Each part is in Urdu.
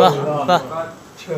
واہ واہ،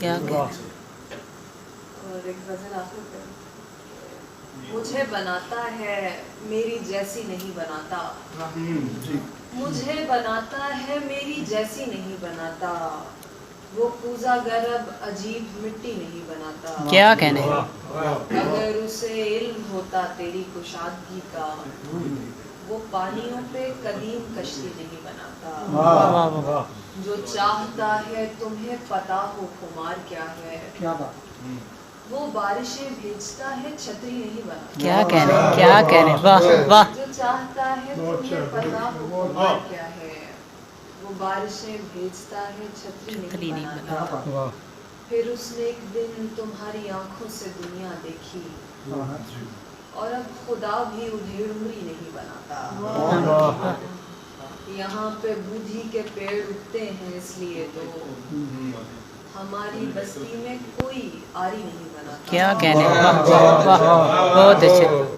کیا کہنے، اور ایک غزل آخر پہ، مجھے بناتا ہے میری جیسی نہیں بناتا، مجھے بناتا ہے میری جیسی نہیں بناتا، وہ کوزہ گرب عجیب مٹی نہیں بناتا۔ کیا کہنے، اگر اسے علم ہوتا تیری کشادگی کا، وہ پانیوں پہ قدیم کشتی نہیں بناتا۔ واہ واہ واہ، جو چاہتا ہے تمہیں پتا ہو خمار کیا ہے، وہ بارشیں بھیجتا ہے چھتری نہیں بناتا۔ کیا کہنے، کیا کہنے، واہ واہ، جو چاہتا ہے تمہیں پتا ہو خمار کیا ہے، وہ بارشیں بھیجتا ہے چھتری چھتری نہیں نہیں بناتا۔ پھر اس نے ایک دن تمہاری آنکھوں سے دنیا دیکھی، اور اب خدا بھی ادھیڑ عمری نہیں بناتا۔ یہاں پہ بودھی کے پیڑ اگتے ہیں اس لیے تو ہماری بستی میں کوئی آری نہیں بناتا۔ کیا کہنے، واہ واہ واہ، بہت اچھے۔